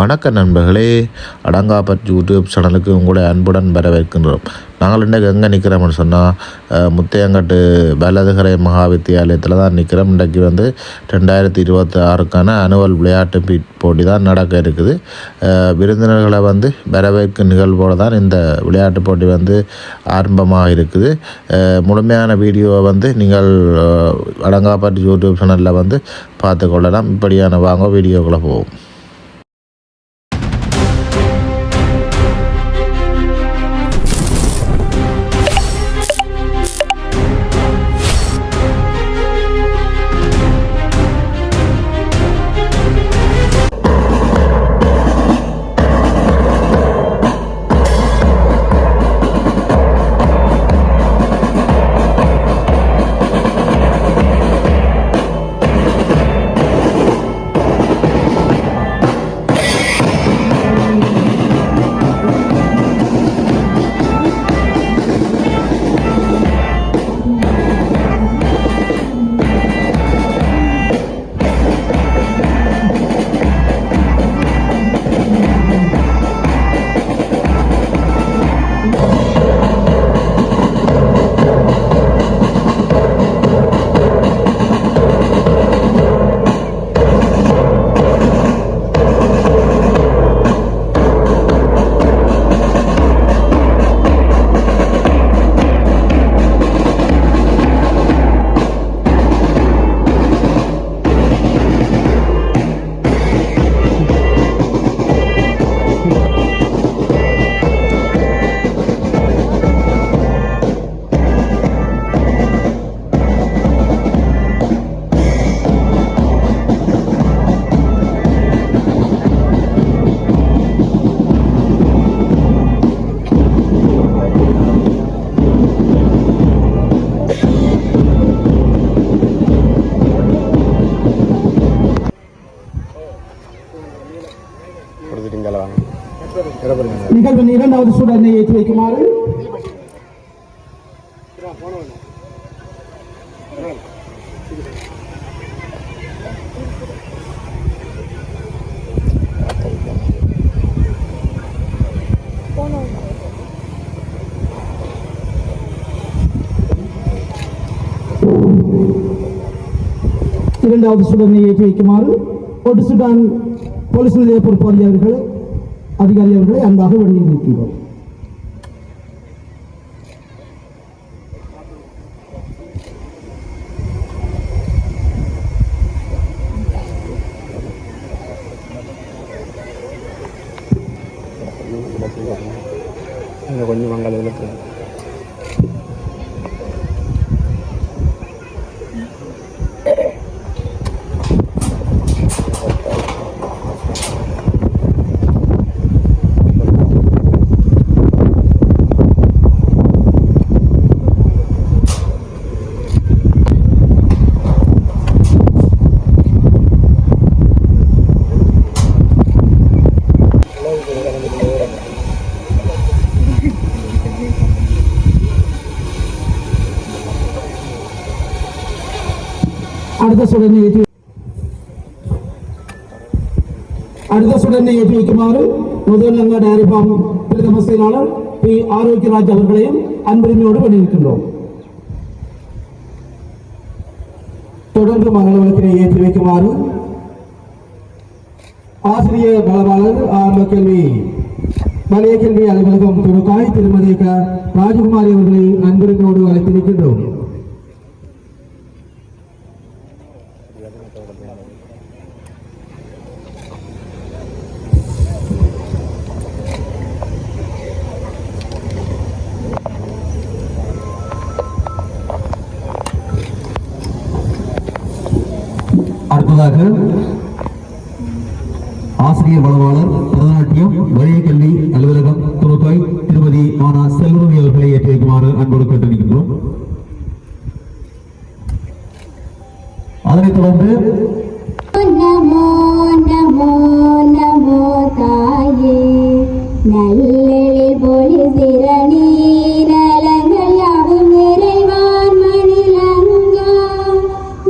வணக்க நண்பர்களே, அடங்காப்பட் யூடியூப் சேனலுக்கு உங்களை அன்புடன் வரவேற்கின்றோம். நாங்கள் இன்றைக்கு எங்கே நிற்கிறோம்னு சொன்னால், முத்தையங்கட்டு வலதுகரை மகாவித்தியாலயத்தில் தான் நிற்கிறோம். இன்றைக்கு 2026க்கான அனுவல் விளையாட்டு போட்டி தான் நடக்க இருக்குது. விருந்தினர்களை வரவேற்கும் நிகழ்வோடு தான் இந்த விளையாட்டு போட்டி ஆரம்பமாக இருக்குது. முழுமையான வீடியோவை நீங்கள் அடங்காப்பட் யூடியூப் சேனலில் பார்த்து கொள்ளலாம். இப்படியான வாங்க வீடியோக்குள்ளே போவோம். நிகழ்வின் இரண்டாவது சூழலை ஏற்றி வைக்குமாறு இரண்டாவது சூழலை ஏற்றி வைக்குமாறு ஒட்டு சுடான் போலீஸ் நிலைய பொறுப்பாளர்கள் அதிகாரி அவர்களை அன்பாக வேண்டி நிற்கிறோம். கொஞ்சம் மங்கள அடுத்த சுடனை ஏற்றி வைக்குமாறு முதல் டேரி ஃபார்ம் பிரதம செயலாளர் பி ஆரோக்கியராஜ் அவர்களையும் அன்புரிமையோடு வலியுறுத்துகின்றோம். தொடர்ந்து மங்கள விளக்கினை ஏற்றி வைக்குமாறு ஆசிரியர் பலவாளர் ஆரம்ப கல்வி வலய கல்வி அலுவலகம் துணுக்காய் திருமதி ராஜகுமாரி அவர்களை அன்புரிமையோடு அழைத்திருக்கின்றோம். அடுத்ததாக ஆசிரியர் வளவாளர் பரதநாட்டியம் வலய கல்வி அலுவலகம் துணுக்காய் திருமதி ஆனா செல்வரவி அவர்களை ஏற்றி வைக்குமாறு அன்போடு கேட்டிருக்கின்றோம். அதனைத் தொடர்ந்து நமோ நமோ நமோ தாயே நல்லெழில் பொலி சிரணி நலங்கள் யாவும் நிறைவான் மணிலங்கா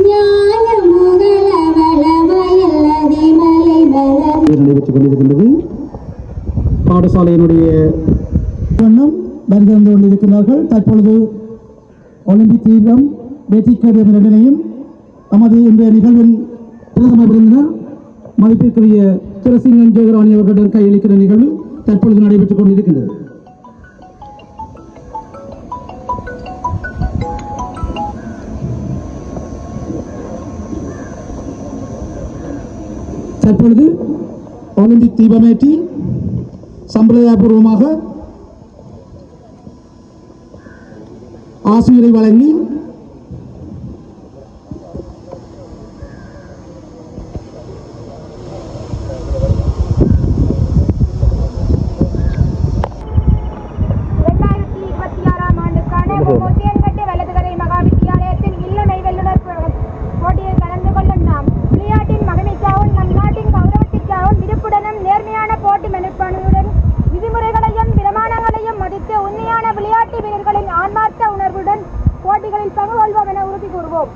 ஞான முகல வளமயல்லதி மலை மலர் நடைபெற்றுக் கொண்டிருக்கின்றது. படையினுடைய வண்ணம் வருகை வந்து கொண்டிருக்கிறார்கள். தற்பொழுது ஒலிம்பிக் தீபம் வெற்றிக்கேடு இரண்டினையும் நமது இந்த நிகழ்வின் பிரதம விருந்தினர் மதிப்பிற்குரிய துரசிங்கன் ஜோகராணி அவர்களிடம் கையளிக்கிற நிகழ்வு தற்பொழுது நடைபெற்றுக் கொண்டிருக்கின்றது. தற்பொழுது ஒலிம்பிக் தீபமேற்றி சம்பிரதாயபூர்வமாக ஆசிரியரை வழங்கி போட்டிகளில் பங்கு கொள்வோம் என உறுதி கூறுவோம்.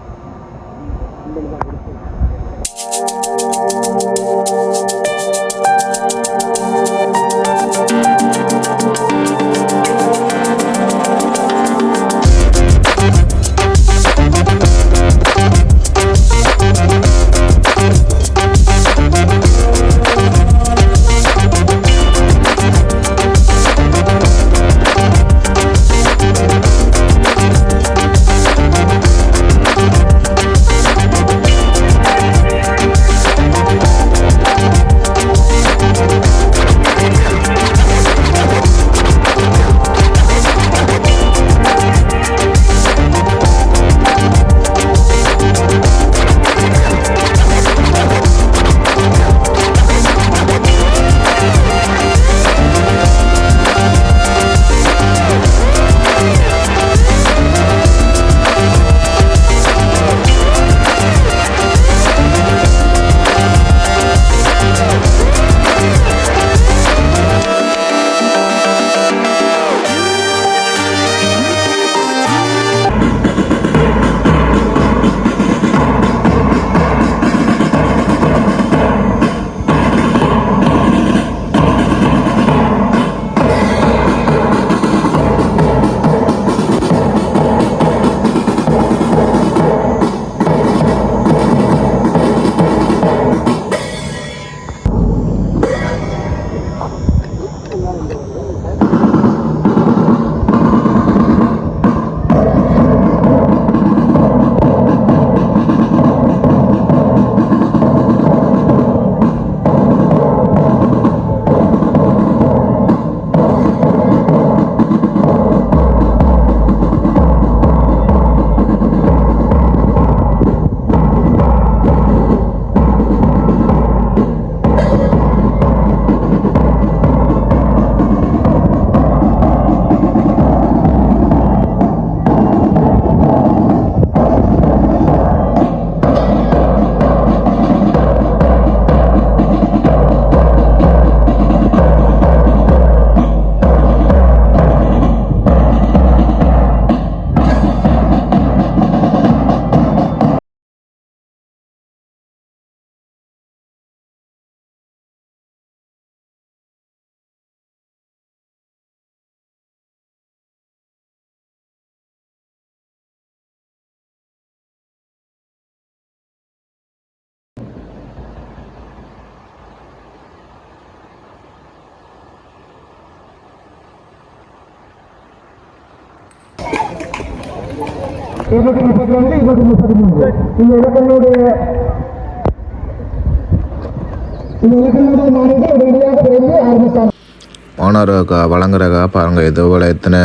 ஓனருக்கு வழங்குறக்கா பாருங்கள் இதுபோல் எத்தனை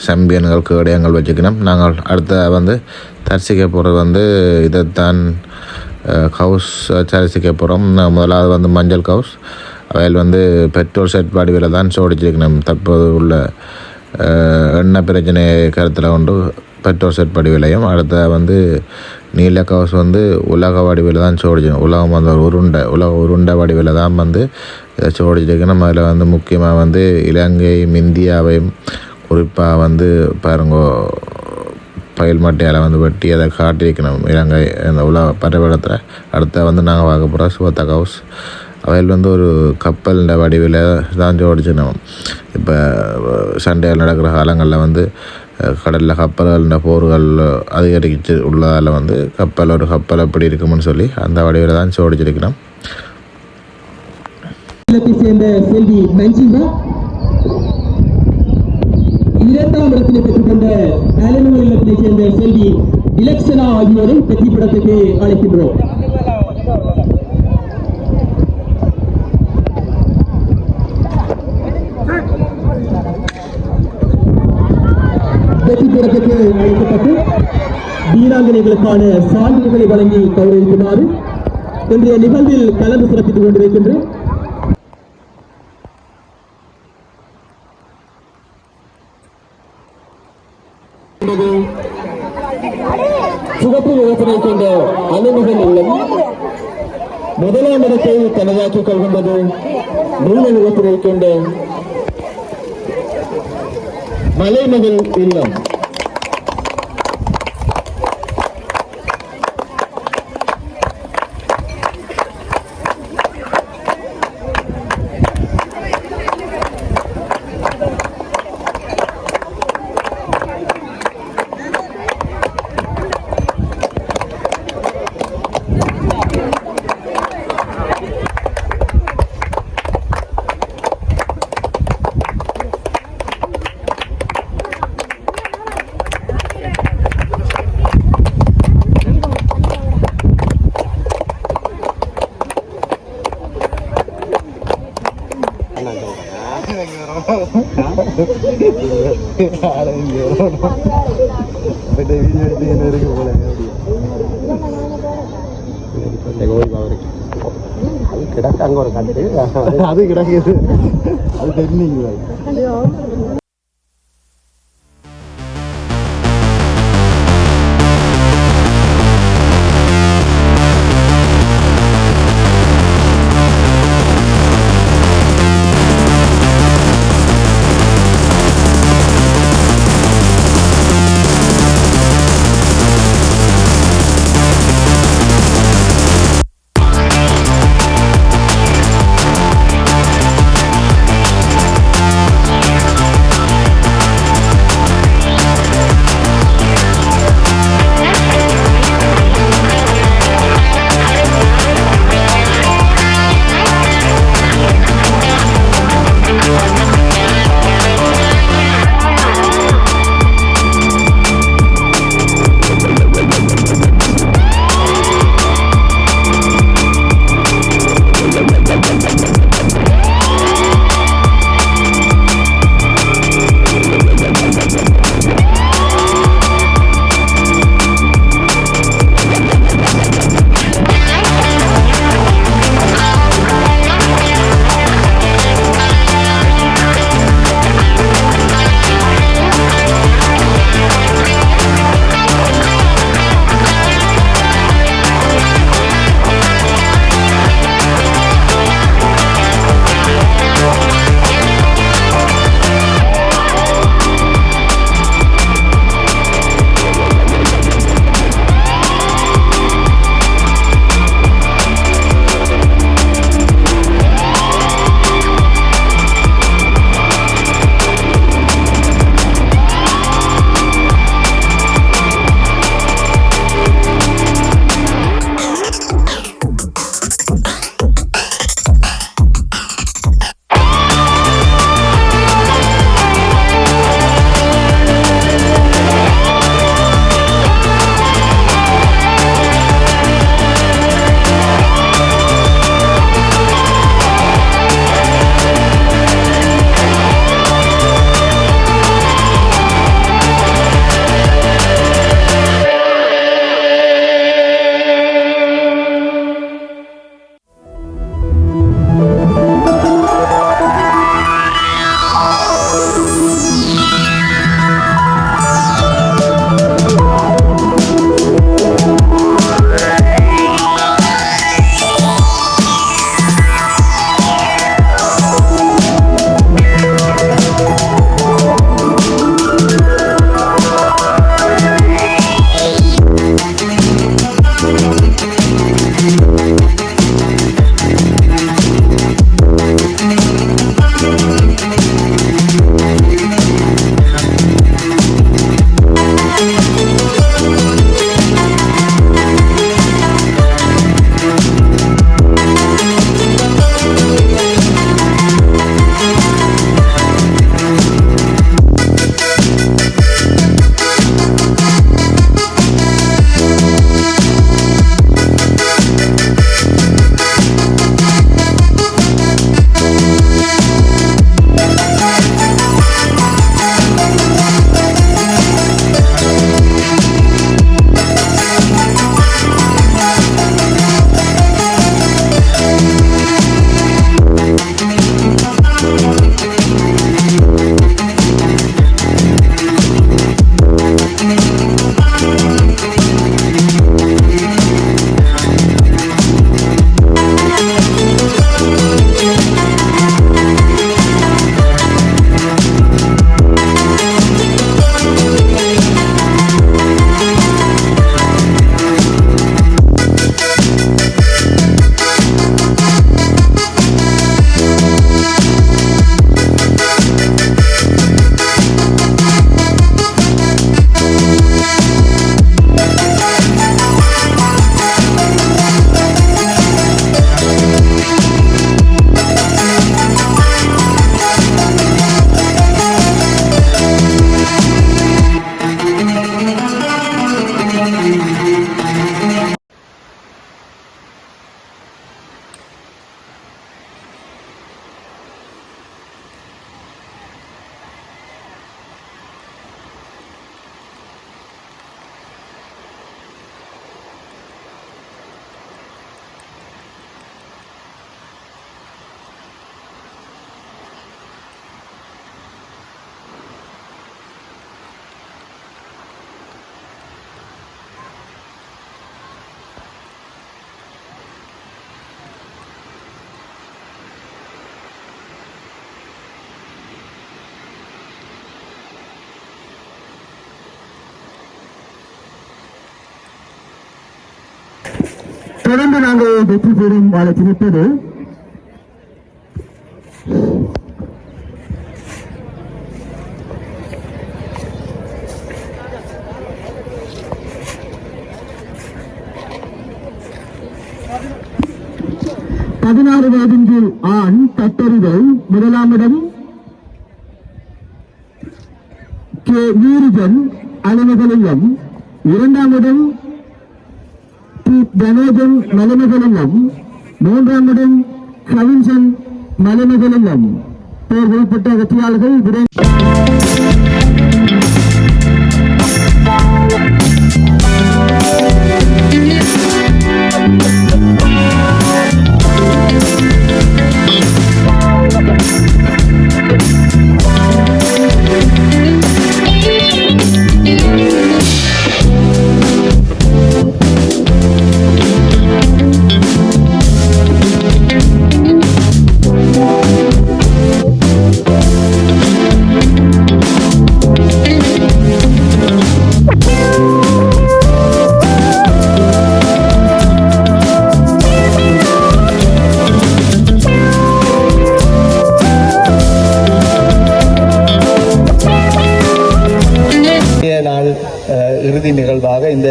சாம்பியன்கள் கேடயங்கள் வச்சுக்கணும். நாங்கள் அடுத்த வந்து தரிசிக்க போகிறது வந்து இதைத்தான் கவுஸ் தரிசிக்க போகிறோம். முதலாவது வந்து மஞ்சள் கவுஸ், அவையில் வந்து பெட்ரோல் செட் வடிவில் தான் சோடிச்சிருக்கணும். தற்போது உள்ள எண்ணெய் பிரச்சனையை கருத்தில் கொண்டு பெட்ரோல் செட் வடிவிலையும், அடுத்த வந்து நீல கவுஸ் வந்து உலக வடிவில் தான் சோடிச்சிக்கணும். உலகம் வந்து உருண்டை வடிவில் தான் வந்து இதை சோடிச்சிருக்கணும். அதில் வந்து முக்கியமாக வந்து இலங்கையும் இந்தியாவையும் குறிப்பாக வந்து பாருங்கோ பயில் மட்டையால் வந்து வெட்டி அதை காட்டியிருக்கணும் இலங்கை அந்த உலக பரவலத்தில். அடுத்த வந்து நாங்கள் பார்க்க போகிறோம் சிவத்த கவுஸ். அவையில் வந்து ஒரு கப்பல் வடிவில் தான் ஜோடிச்சினோம். இப்போ சண்டைகள் நடக்கிற காலங்களில் வந்து கடலில் கப்பல்கள் போர்கள் அதிகரிச்சு உள்ளதால் வந்து ஒரு கப்பல் எப்படி இருக்கும்னு சொல்லி அந்த வடிவில் தான் ஜோடிச்சிருக்கிறோம். சேர்ந்த செல்வி மஞ்சிமா, இரண்டாம் இடத்தினை பெற்றுக்கொண்ட அலனூர் இல்லத்தினை சேர்ந்த செல்வி இலக்ஷனா ஆகியோரை வெற்றி படத்துக்கு அழைக்கின்றோம். வெற்றி படத்துக்கு அழைக்கப்பட்டு வீராங்கனைகளுக்கான சான்றிதழ்களை வழங்கி கௌரவிக்குமாறு இன்றைய நிகழ்வில் கலந்து சிறப்பித்துக் கொண்டிருக்கின்றோம். சிவப்பு நிறத்தினை கொண்ட அலைமகன் இல்லம் முதலாம் இடத்தை தனதாக்கிக் கொள்கின்றது. நீல நிறத்தினை கொண்ட மலைமகள் இல்லம் கிடக்கு அங்க ஒரு கட்டு அது கிடக்குது அது தெரிஞ்சீங்களா. தொடர்ந்து நாங்கள் வெற்றி பெறும் வாழ்த்திருப்பது பதினாறு வயதின் கீழ் ஆண் தட்டறிதல் முதலாம் இடம் கே வீரஜன் அலமகலிங்கம், இரண்டாம் இடம் டி தனோஜன் மலமகலிங்கம், மூன்றாம் இடம் கவின்சன் மலமகலிங்கம். பெயர் வெளிப்பட்ட வெற்றியாளர்கள் இறுதி நிகழ்வாக இந்த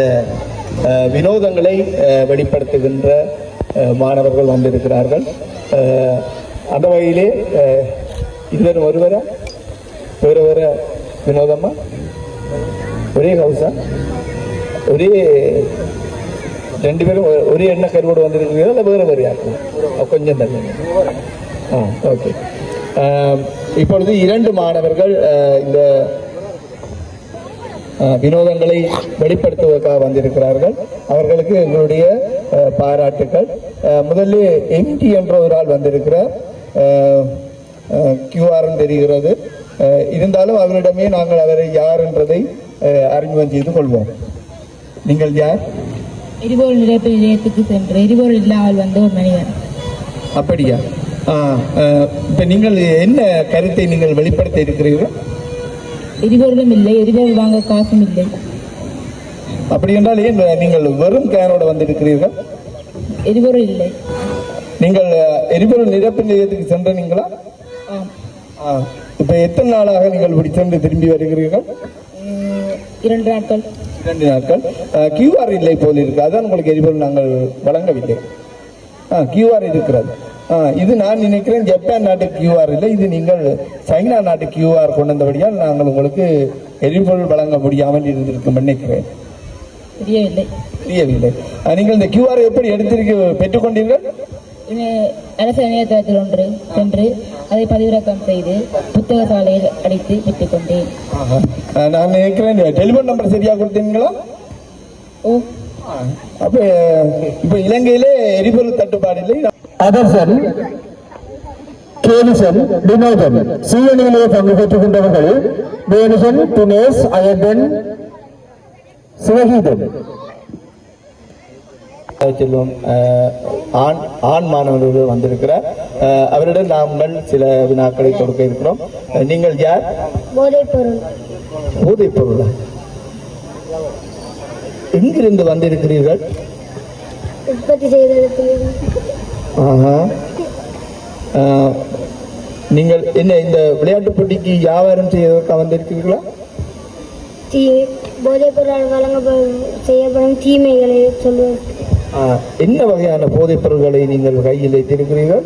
வினோதங்களை வெளிப்படுத்துகின்ற மாணவர்கள் வந்திருக்கிறார்கள். அந்த வகையிலே இருவரும் ஒருவரா வேறு வேறு வினோதமா ஒரே ஹவுஸா ஒரே ரெண்டு பேரும் ஒரே எண்ணெய் கருவோடு வந்திருக்கிறீர்கள் இல்லை வேறு வேறு யாருக்கும் கொஞ்சம் தண்ணி? ஓகே. இப்பொழுது இரண்டு மாணவர்கள் இந்த வினோதங்களை வெளிப்படுத்துவதற்காக வந்திருக்கிறார்கள். அவர்களுக்கு எங்களுடைய பாராட்டுக்கள். முதல்ல எம்டி என்ற ஒரு ஆள் வந்திருக்கிறார். கியூஆர் தெரிகிறது. இருந்தாலும் அவரிடமே நாங்கள் அவரை யார் என்றதை அறிமுகம் செய்து கொள்வோம். நீங்கள் யார்? எரிபொருள் நிரப்பு நிலையத்துக்கு சென்று எரிபொருள் இல்லாமல் வந்த ஒரு மனிதன். அப்படியா? இப்ப நீங்கள் என்ன கருத்தை நீங்கள் வெளிப்படுத்த இருக்கிறீர்கள்? எரிபொருளும் இல்லை, எரிபொருள் வாங்க காசும் இல்லை. அப்படி என்றால் ஏன் நீங்கள் வெறும் கேனோட வந்திருக்கிறீர்கள்? எரிபொருள் இல்லை. நீங்கள் எரிபொருள் நிரப்பு நிலையத்துக்கு சென்றீங்களா? இப்ப எத்தனை நாளாக நீங்கள் இப்படி சென்று திரும்பி வருகிறீர்கள்? 2 நாட்கள். 2 நாட்கள். கியூஆர் இல்லை போல் இருக்கு. அதான் உங்களுக்கு எரிபொருள் நாங்கள் வழங்கவில்லை. கியூஆர் இருக்கிறது. இது நான் நினைக்கிறேன் ஜப்பான் நாட்டு கியூஆர் இல்லை, இது நீங்கள் சைனா நாட்டு கியூஆர் கொண்டு வந்தபடியால் நாங்கள் உங்களுக்கு எரிபொருள் வழங்க முடியாமல் இருந்திருக்கும் நினைக்கிறேன். தெரியவில்லை. நீங்கள் இந்த கியூஆர் எப்படி பெற்றுக்கொண்டீர்கள்? அரசு இணையதளத்தில் ஒன்று சென்று அதை பதிவிறக்கம் செய்து புத்தக சாலையில் அடித்து பெற்றுக்கொண்டேன். நான் நினைக்கிறேன் டெலிபோன் நம்பர் சரியா கொடுத்தீங்களா? அப்ப இப்ப இலங்கையிலே எரிபொருள் தட்டுப்பாடு இல்லை. அதர்சன், கேலிசன், வினோதன் சீனியிலே பங்கு பெற்றுக் கொண்டவர்கள் வேணுசன், தினேஷ், அயர்தன், சிவகீதன். செல்வம் ஆண் மாணவர்கள் வந்திருக்கிறார். அவரிடம் நாங்கள் சில வினாக்களை கொடுக்க இருக்கிறோம். நீங்கள் யார்? போதைப்பொருள். போதைப்பொருளா? எங்கிருந்து வந்திருக்கிறீர்கள்? உற்பத்தி செய்த. நீங்கள் என்ன இந்த விளையாட்டு போட்டிக்கு வியாபாரம் செய்வதற்காக வந்திருக்கிறீர்களா? போதைப்பொருளால் வழங்க செய்யப்படும் தீமைகளை சொல்வது. என்ன வகையான போதைப் பொருட்களை நீங்கள் கையில் வைத்திருக்கிறீர்கள்?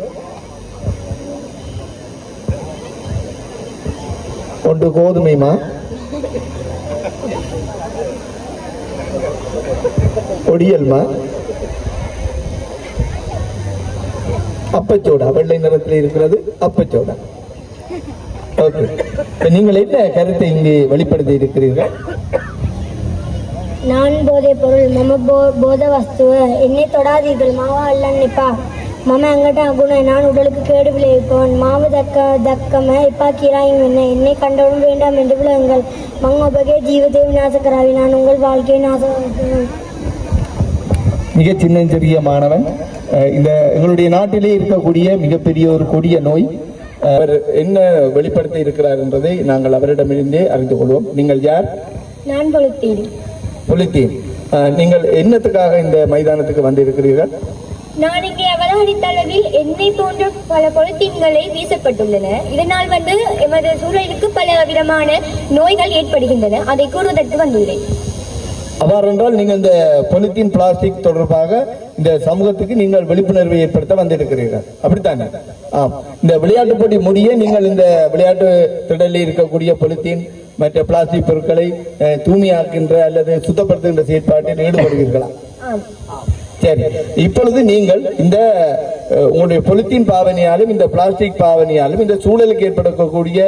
ஒன்று கோதுமைமா, ஒடியல்மா, அப்பச்சோடா, வெள்ளை நிறத்தில் இருக்கிறது அப்பச்சோடா. ஓகே, நீங்கள் என்ன கருத்தை இங்கே வெளிப்படுத்தி இருக்கிறீர்கள்? நான் போதைப் பொருள் மம போத வஸ்துவ என்னை தொடாதீர்கள் மாவா அல்லன்னிப்பா மம அங்கட்ட அகுண நான் உடலுக்கு கேடு விளைவிப்பவன் மாவு தக்கம இப்பா கிராயும் என்னை கண்டவுடன் வேண்டாம் என்று விளங்குங்கள் மங்கோபகே ஜீவதேவி நாசக்கராவி நான் உங்கள் வாழ்க்கையை நாசம். மிக சிறிய மாணவன். இந்த எங்களுடைய நாட்டிலே இருக்கக்கூடிய மிகப்பெரிய ஒரு கொடிய நோய். அவர் என்ன வெளிப்படுத்தி இருக்கிறார் என்பதை நாங்கள் அவரிடமிருந்தே அறிந்து கொள்வோம். நீங்கள் யார்? நான் பொலித்தீன். பொலித்தீன். நீங்கள் என்னத்துக்காக இந்த மைதானத்துக்கு வந்திருக்கிறீர்கள்? நான் இங்கே அவதானித்த அளவில் எண்ணெய் போன்ற பல பொலித்தீன்களை வீசப்பட்டுள்ளன. இதனால் எமது சூழலுக்கு பல விதமான நோய்கள் ஏற்படுகின்றன. அதை கூறுவதற்கு வந்துள்ளேன். அவ்வாறென்றால் நீங்கள் இந்த பொலித்தீன் பிளாஸ்டிக் தொடர்பாக இந்த சமூகத்துக்கு நீங்கள் விழிப்புணர்வை ஏற்படுத்த வந்திருக்கிறீர்கள், அப்படித்தானே? இந்த விளையாட்டு போட்டி முடிய நீங்கள் இந்த விளையாட்டு திடலில் இருக்கக்கூடிய பொலித்தீன் மற்ற பிளாஸ்டிக் பொருட்களை தூய்மையாக்கின்ற அல்லது சுத்தப்படுத்துகின்ற செயற்பாட்டில் ஈடுபடுவீர்களா? சரி, இப்பொழுது நீங்கள் இந்த உங்களுடைய பொலித்தீன் பாவனையாலும் இந்த பிளாஸ்டிக் பாவனையாலும் இந்த சூழலுக்கு ஏற்படக்கூடிய